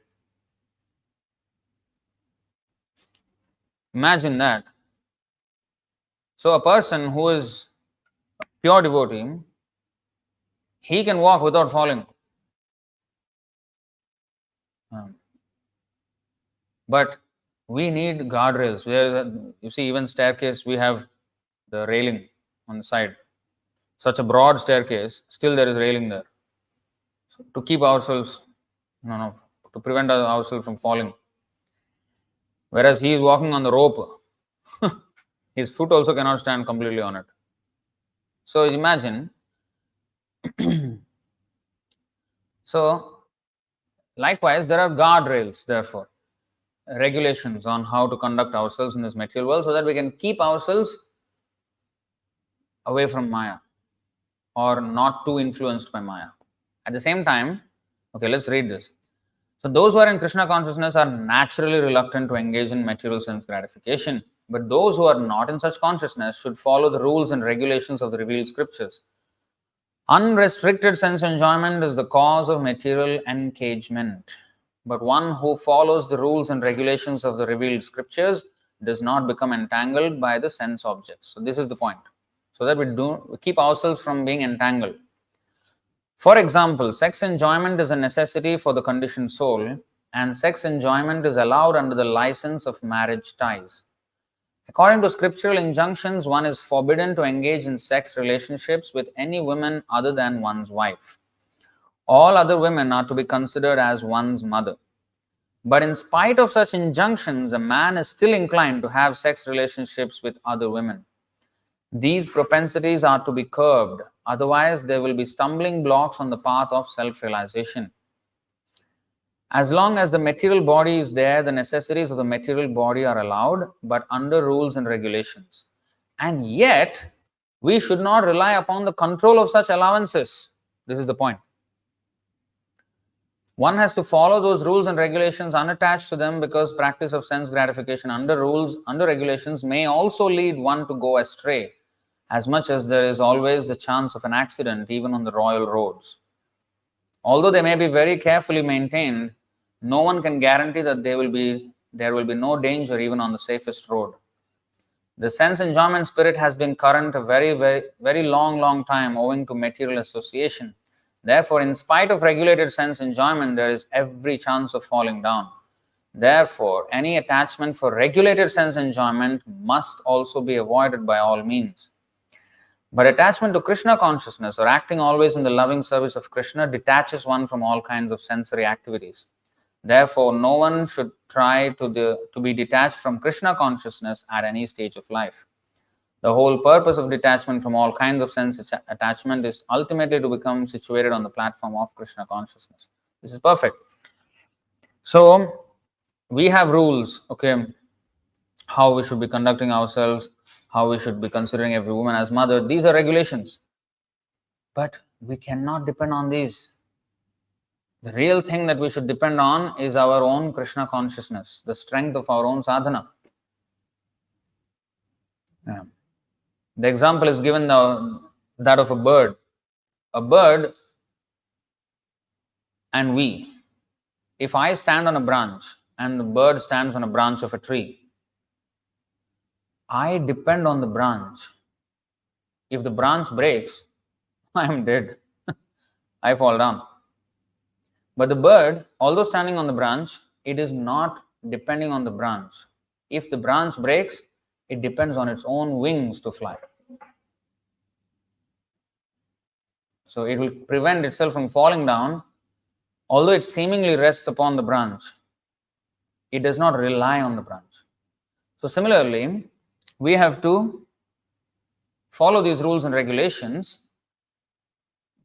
Imagine that. So a person who is a pure devotee, he can walk without falling. But we need guardrails. Where you see, even staircase, we have the railing on the side. Such a broad staircase, still there is railing there. So to keep ourselves, to prevent ourselves from falling. Whereas he is walking on the rope, his foot also cannot stand completely on it. So imagine. So likewise, there are guardrails, therefore, regulations on how to conduct ourselves in this material world so that we can keep ourselves away from Maya or not too influenced by Maya. At the same time, okay, let's read this. So those who are in Krishna consciousness are naturally reluctant to engage in material sense gratification, but those who are not in such consciousness should follow the rules and regulations of the revealed scriptures. Unrestricted sense enjoyment is the cause of material engagement, but one who follows the rules and regulations of the revealed scriptures does not become entangled by the sense objects. So this is the point, so that we keep ourselves from being entangled. For example, sex enjoyment is a necessity for the conditioned soul, and sex enjoyment is allowed under the license of marriage ties. According to scriptural injunctions, one is forbidden to engage in sex relationships with any woman other than one's wife. All other women are to be considered as one's mother. But in spite of such injunctions, a man is still inclined to have sex relationships with other women. These propensities are to be curbed, otherwise there will be stumbling blocks on the path of self-realization. As long as the material body is there, the necessities of the material body are allowed, but under rules and regulations. And yet, we should not rely upon the control of such allowances. This is the point. One has to follow those rules and regulations unattached to them, because practice of sense gratification under rules, under regulations may also lead one to go astray, as much as there is always the chance of an accident even on the royal roads. Although they may be very carefully maintained, no one can guarantee that there will be no danger even on the safest road. The sense enjoyment spirit has been current a very long time owing to material association. Therefore, in spite of regulated sense enjoyment, there is every chance of falling down. Therefore, any attachment for regulated sense enjoyment must also be avoided by all means. But attachment to Krishna consciousness or acting always in the loving service of Krishna detaches one from all kinds of sensory activities. Therefore, no one should try to be detached from Krishna consciousness at any stage of life. The whole purpose of detachment from all kinds of sense attachment is ultimately to become situated on the platform of Krishna consciousness. This is perfect. So, we have rules, okay, how we should be conducting ourselves, how we should be considering every woman as mother. These are regulations. But we cannot depend on these. The real thing that we should depend on is our own Krishna consciousness, the strength of our own sadhana. Yeah. The example is given that of a bird. A bird and we. If I stand on a branch and the bird stands on a branch of a tree, I depend on the branch. If the branch breaks, I am dead. I fall down. But the bird, although standing on the branch, it is not depending on the branch. If the branch breaks, it depends on its own wings to fly. So it will prevent itself from falling down, although it seemingly rests upon the branch. It does not rely on the branch. So similarly, we have to follow these rules and regulations,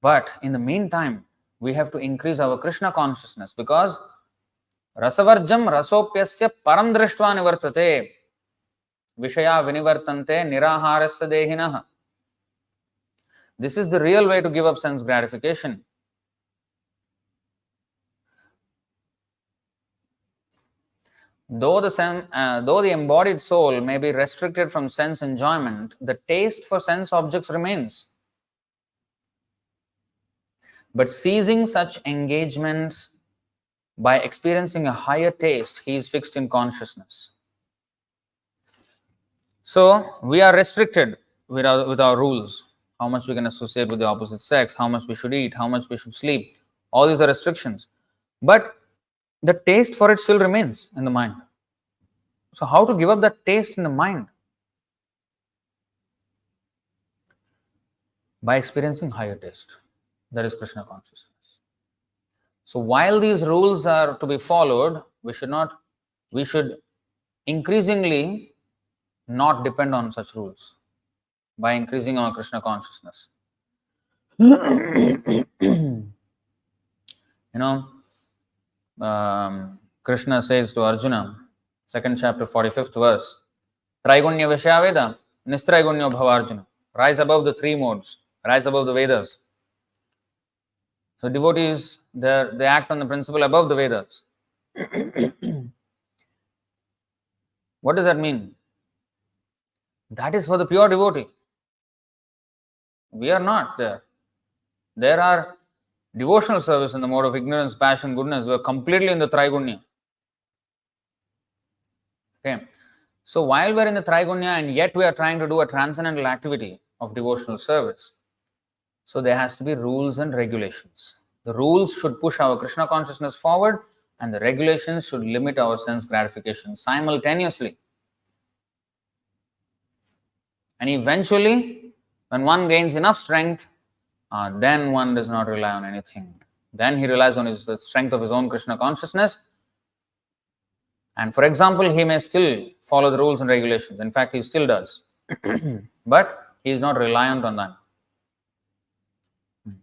but in the meantime, we have to increase our Krishna consciousness, because rasavarjam rasopyasya param drishtva nivartate vishaya vinivartante niraharasya dehinah. This is the real way to give up sense gratification. Though the embodied soul may be restricted from sense enjoyment, the taste for sense objects remains. But ceasing such engagements by experiencing a higher taste, he is fixed in consciousness. So we are restricted with our rules, how much we can associate with the opposite sex, how much we should eat, how much we should sleep. All these are restrictions. But the taste for it still remains in the mind. So how to give up that taste in the mind? By experiencing higher taste. That is Krishna consciousness. So while these rules are to be followed, we should increasingly not depend on such rules by increasing our Krishna consciousness. Krishna says to Arjuna, 2nd chapter, 45th verse, Traigunya Vishya Nistraigunya Bhavarjuna. Rise above the three modes, rise above the Vedas. So devotees, they act on the principle above the Vedas. What does that mean? That is for the pure devotee. We are not there. There are devotional service in the mode of ignorance, passion, goodness. We are completely in the Traigunya. Okay. So while we are in the Traigunya and yet we are trying to do a transcendental activity of devotional service, so there has to be rules and regulations. The rules should push our Krishna consciousness forward, and the regulations should limit our sense gratification simultaneously. And eventually, when one gains enough strength, then one does not rely on anything. Then he relies on the strength of his own Krishna consciousness. And for example, he may still follow the rules and regulations. In fact, he still does. But he is not reliant on them.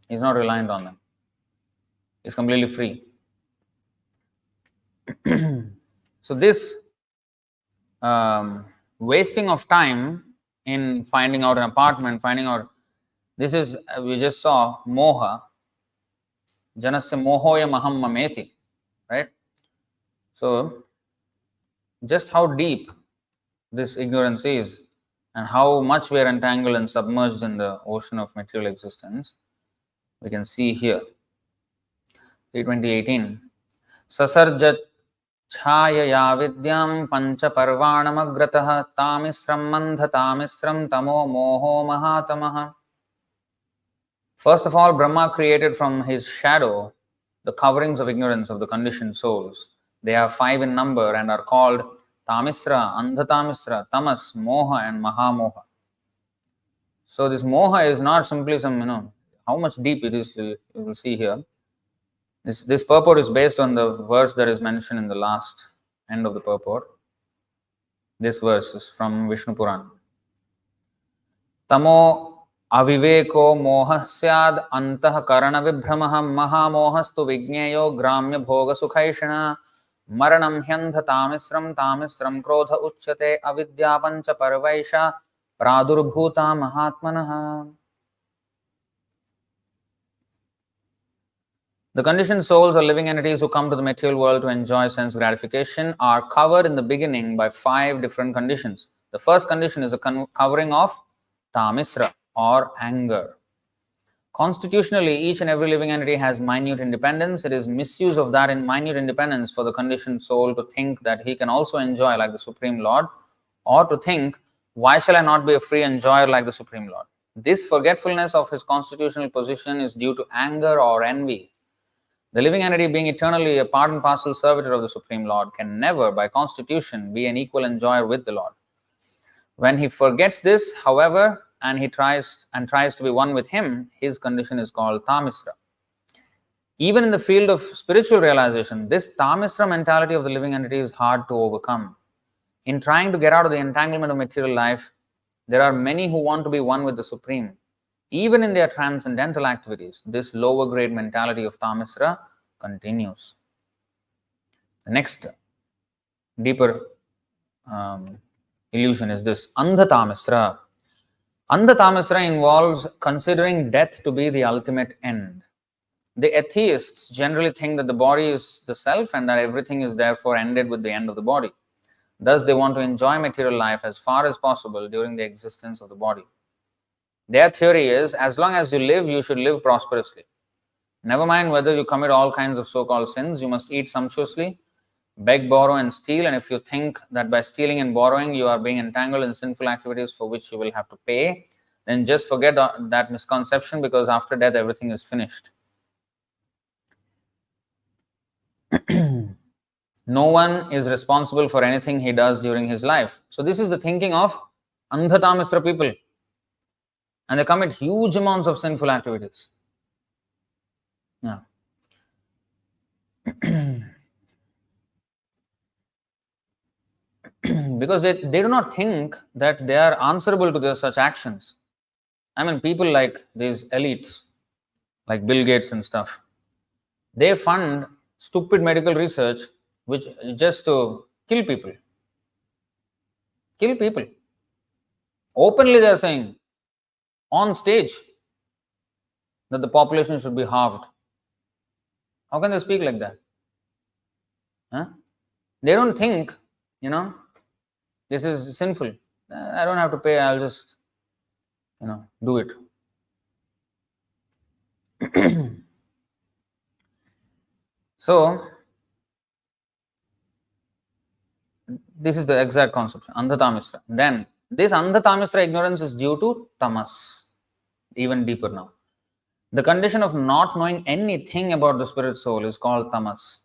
He is not reliant on them. He is completely free. So this wasting of time in finding out an apartment, this is, we just saw, moha. Janasya mohoya maham mameti. Right? So, just how deep this ignorance is, and how much we are entangled and submerged in the ocean of material existence, we can see here. 3:20:18. Sasarjat chhayaya vidyam pancha parvanamagratah tamisram mandha tamisram tamo moho mahatamaha. First of all, Brahma created from his shadow the coverings of ignorance of the conditioned souls. They are 5 in number and are called Tamisra, Andhatamisra, Tamas, Moha and Mahamoha. So this Moha is not simply some, how much deep it is, you will see here. This purport is based on the verse that is mentioned in the last end of the purport. This verse is from Vishnu Puran. Tamo aviveko moha syad antah karana vibhramah mahamohastu vigneyo gramya bhoga sukhaishana maranam hyandha tamisram krodha uchyate avidya pancha parvaisha pradurbhuta mahatmanaha. The conditioned souls or living entities who come to the material world to enjoy sense gratification are covered in the beginning by 5 different conditions. The first condition is a covering of tamisra or anger. Constitutionally, each and every living entity has minute independence. It is misuse of that in minute independence for the conditioned soul to think that he can also enjoy like the Supreme Lord, or to think, why shall I not be a free enjoyer like the Supreme Lord? This forgetfulness of his constitutional position is due to anger or envy. The living entity, being eternally a part and parcel servitor of the Supreme Lord, can never, by constitution, be an equal enjoyer with the Lord. When he forgets this, however, and he tries to be one with him, his condition is called Tamisra. Even in the field of spiritual realization, this Tamisra mentality of the living entity is hard to overcome. In trying to get out of the entanglement of material life, there are many who want to be one with the Supreme. Even in their transcendental activities, this lower grade mentality of Tamisra continues. The next deeper illusion is this, Andha Tamisra. Andha Tamisra involves considering death to be the ultimate end. The atheists generally think that the body is the self and that everything is therefore ended with the end of the body. Thus, they want to enjoy material life as far as possible during the existence of the body. Their theory is, as long as you live, you should live prosperously. Never mind whether you commit all kinds of so-called sins, you must eat sumptuously, beg, borrow and steal, and if you think that by stealing and borrowing you are being entangled in sinful activities for which you will have to pay, then just forget that misconception, because after death everything is finished. No one is responsible for anything he does during his life. So this is the thinking of Andha Tamisra people. And they commit huge amounts of sinful activities. Yeah. Because they do not think that they are answerable to their such actions. I mean, people like these elites, like Bill Gates and stuff, they fund stupid medical research which just to kill people. Kill people. Openly they are saying, on stage, that the population should be halved. How can they speak like that? Huh? They don't think, this is sinful. I don't have to pay, I'll just, do it. So, this is the exact concept, Andha Tamisra. Then, this Andha Tamisra ignorance is due to tamas. Even deeper now. The condition of not knowing anything about the spirit soul is called tamas.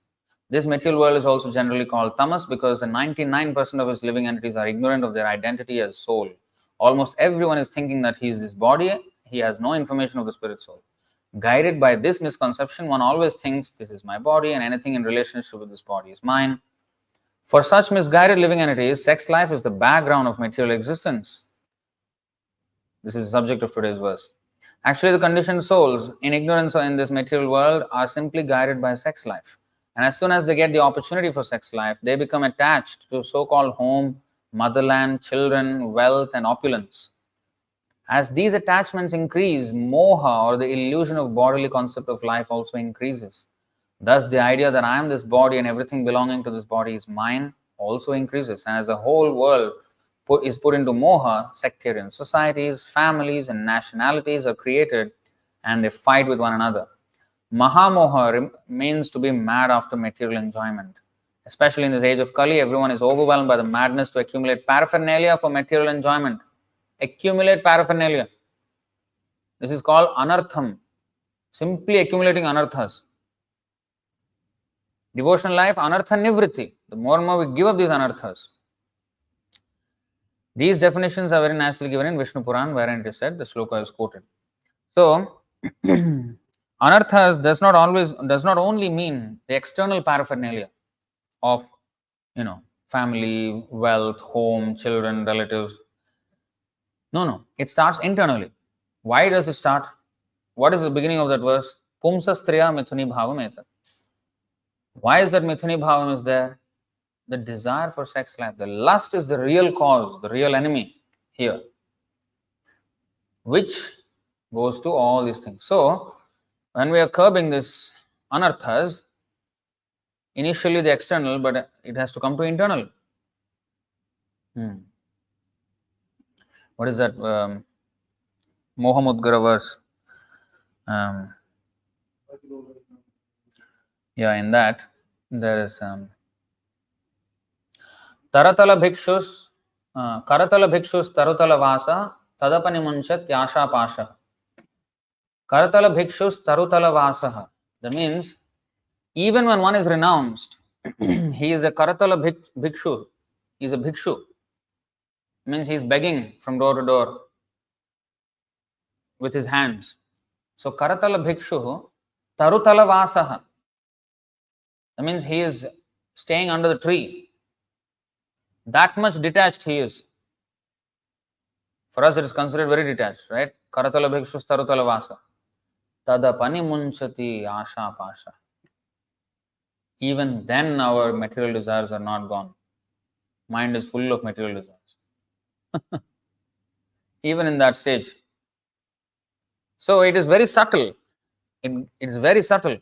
This material world is also generally called tamas because 99% of its living entities are ignorant of their identity as soul. Almost everyone is thinking that he is this body, he has no information of the spirit soul. Guided by this misconception, one always thinks this is my body and anything in relationship with this body is mine. For such misguided living entities, sex life is the background of material existence. This is the subject of today's verse. Actually, the conditioned souls in ignorance in this material world are simply guided by sex life. And as soon as they get the opportunity for sex life, they become attached to so-called home, motherland, children, wealth, and opulence. As these attachments increase, moha or the illusion of bodily concept of life also increases. Thus, the idea that I am this body and everything belonging to this body is mine also increases. And as the whole world is put into moha, sectarian societies, families, and nationalities are created, and they fight with one another. Mahamoha means to be mad after material enjoyment. Especially in this age of Kali, everyone is overwhelmed by the madness to accumulate paraphernalia for material enjoyment. Accumulate paraphernalia. This is called anartham. Simply accumulating anarthas. Devotional life, anartha nivritti. The more and more we give up these anarthas. These definitions are very nicely given in Vishnu Puran, wherein it is said, the sloka is quoted. So, anarthas does not only mean the external paraphernalia of, family, wealth, home, children, relatives. No. It starts internally. Why does it start? What is the beginning of that verse? Pumsastriya mithuni bhavam etat. Why is that mithuni bhavam is there? The desire for sex life. The lust is the real cause, the real enemy here, which goes to all these things. So, when we are curbing this anarthas, initially the external, but it has to come to internal. What is that Mohamudgara verse? In that there is Taratala bhikshus Karatala bhikshus tarutala vasa tadapani munchat yasha pasha. Karatala bhikshus tarutala vasa. That means even when one is renounced, he is a Karatala bhikshu. He is a bhikshu. Means he is begging from door to door with his hands. So Karatala bhikshu tarutala vasaha. That means he is staying under the tree. That much detached he is. For us it is considered very detached, right? Karatala bhikshu tarutala vasa. Tadapani munchati asha pasha. Even then our material desires are not gone. Mind is full of material desires. Even in that stage. So it is very subtle. It is very subtle.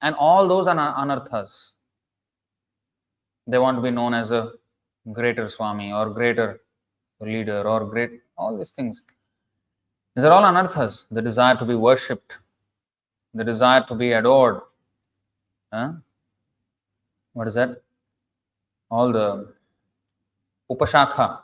And all those are anarthas. They want to be known as a greater Swami or greater leader or great, all these things. These are all anarthas. The desire to be worshipped, the desire to be adored. What is that? All the upashakha.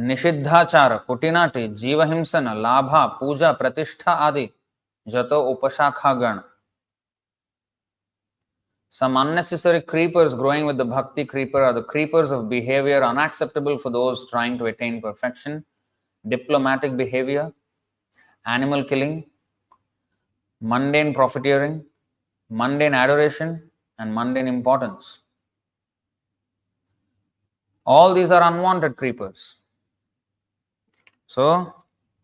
Nishiddhachara, kutinati, jiva himsana, labha, puja, pratishtha adi, jato upashakha gana. Some unnecessary creepers growing with the bhakti creeper are the creepers of behavior unacceptable for those trying to attain perfection, diplomatic behavior, animal killing, mundane profiteering, mundane adoration, and mundane importance. All these are unwanted creepers. So,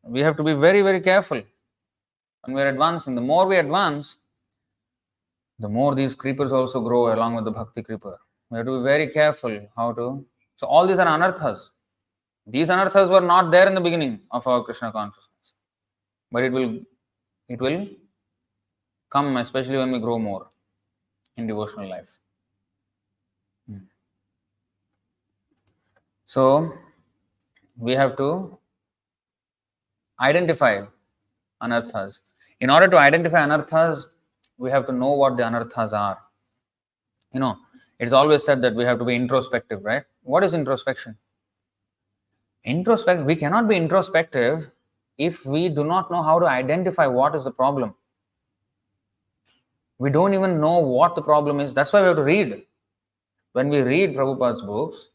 we have to be very, very careful when we are advancing. The more we advance, the more these creepers also grow along with the bhakti creeper. We have to be very careful how to. So, all these are anarthas. These anarthas were not there in the beginning of our Krishna consciousness. But it will come, especially when we grow more in devotional life. So, we have to identify anarthas. In order to identify anarthas, we have to know what the anarthas are. It's always said that we have to be introspective, right? What is introspection? We cannot be introspective if we do not know how to identify what is the problem. We don't even know what the problem is. That's why we have to read. When we read Prabhupada's books,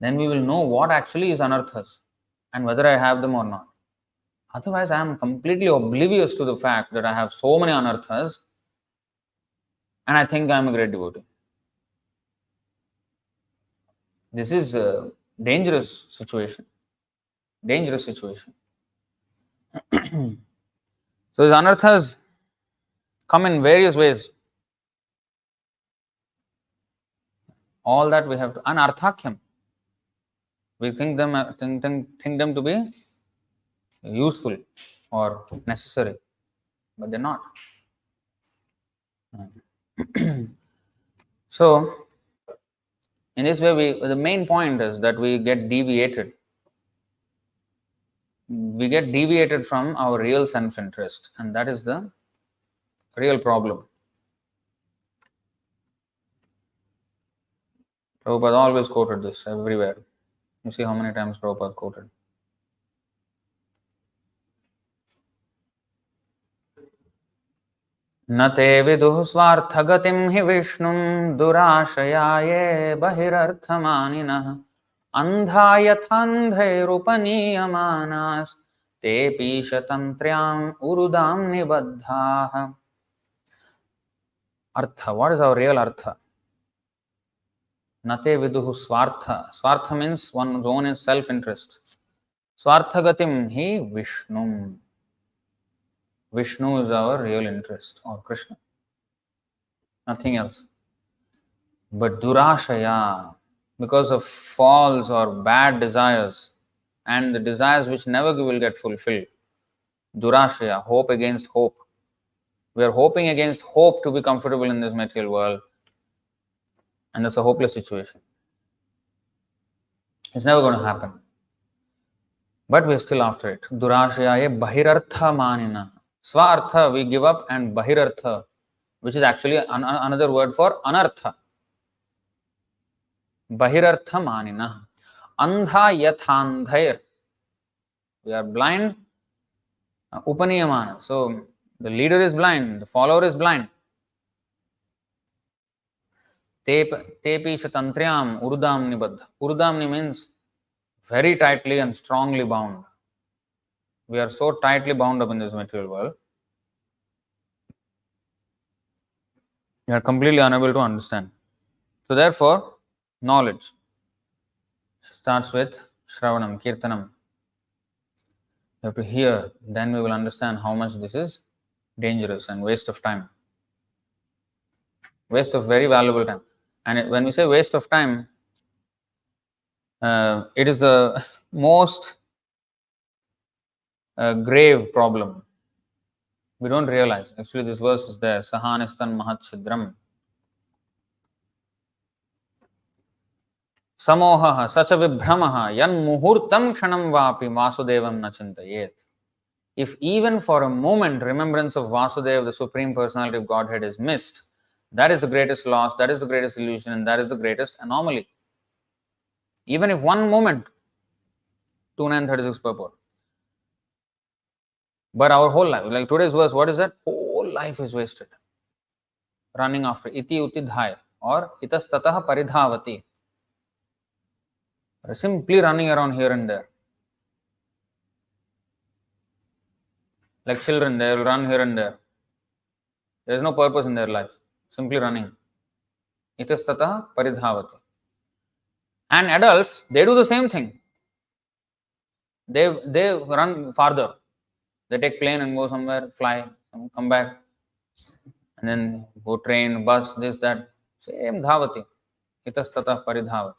then we will know what actually is anarthas and whether I have them or not. Otherwise, I am completely oblivious to the fact that I have so many anarthas and I think I am a great devotee. This is a dangerous situation. Dangerous situation. So these anarthas come in various ways. All that we have to anarthakyam. We think them to be useful or necessary, but they're not. So, in this way, the main point is that we get deviated. We get deviated from our real self-interest, and that is the real problem. Prabhupada always quoted this everywhere. You see how many times Prabhupada quoted. न ते विदुः स्वार्थगतिं हि विष्णुं दुराशया ये बहिरर्थमानिनः अन्धा यथान्धैरुपनीयमानास्तेऽपीशतन्त्र्याम् उरुदां निबद्धाः. Artha, what is our real artha? Nate viduhu swartha. Swartha means one's own self-interest. Swarthagatim hi Vishnum. Vishnu is our real interest, or Krishna. Nothing else. But durashaya, because of false or bad desires, and the desires which never will get fulfilled. Durashaya, hope against hope. We are hoping against hope to be comfortable in this material world, and that's a hopeless situation. It's never going to happen. But we are still after it. Durashayaye bahirartha manina. Swartha we give up, and bahirartha, which is actually another word for anartha. Bahirartha manina. Andha yathandhair. We are blind. Upaniyamana. So the leader is blind, the follower is blind. Tepi shatantriam urudam nibadha. Urudamni means very tightly and strongly bound. We are so tightly bound up in this material world. We are completely unable to understand. So therefore, knowledge starts with Shravanam, Kirtanam. You have to hear, then we will understand how much this is dangerous and waste of time. Waste of very valuable time. And when we say waste of time, it is the most grave problem. We don't realize. Actually, this verse is there. Sahanistan mahatchidram. Samoha sacha vibhramaha yan muhurtam kshanam vapi vasudevam na chintayet. If even for a moment remembrance of Vasudeva, the Supreme Personality of Godhead, is missed, that is the greatest loss, that is the greatest illusion, and that is the greatest anomaly. Even if one moment, 2936 purport. But our whole life, like today's verse, what is that? Whole life is wasted. Running after iti utidhaya or itastatah paridhavati. Simply running around here and there. Like children, they will run here and there. There is no purpose in their life. Simply running. Itastatah paridhavati. And adults, they do the same thing. They run farther. They take plane and go somewhere, fly, and come back. And then go train, bus, this, that. Same dhavati. Itastatah paridhavati.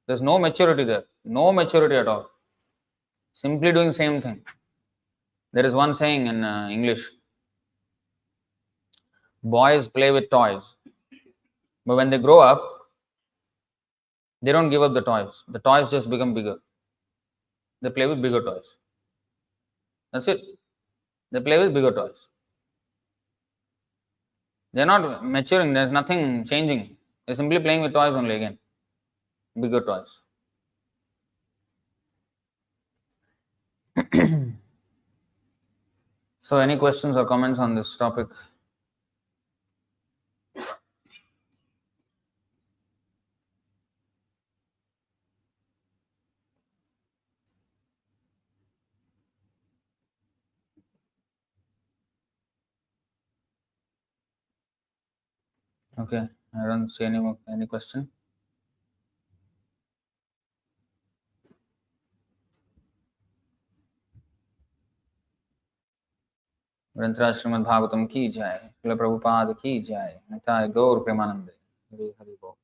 There's no maturity there. No maturity at all. Simply doing same thing. There is one saying in English. Boys play with toys. But when they grow up, they don't give up the toys. The toys just become bigger. They play with bigger toys. That's it. They play with bigger toys. They're not maturing. There's nothing changing. They're simply playing with toys only again. Bigger toys. So, any questions or comments on this topic? Okay, I don't see any question. ग्रंथराज Shrimad Bhagavatam की जय, श्रील प्रभुपाद की जय, निताय गौर प्रेमानंदे, हरि हरि बोल।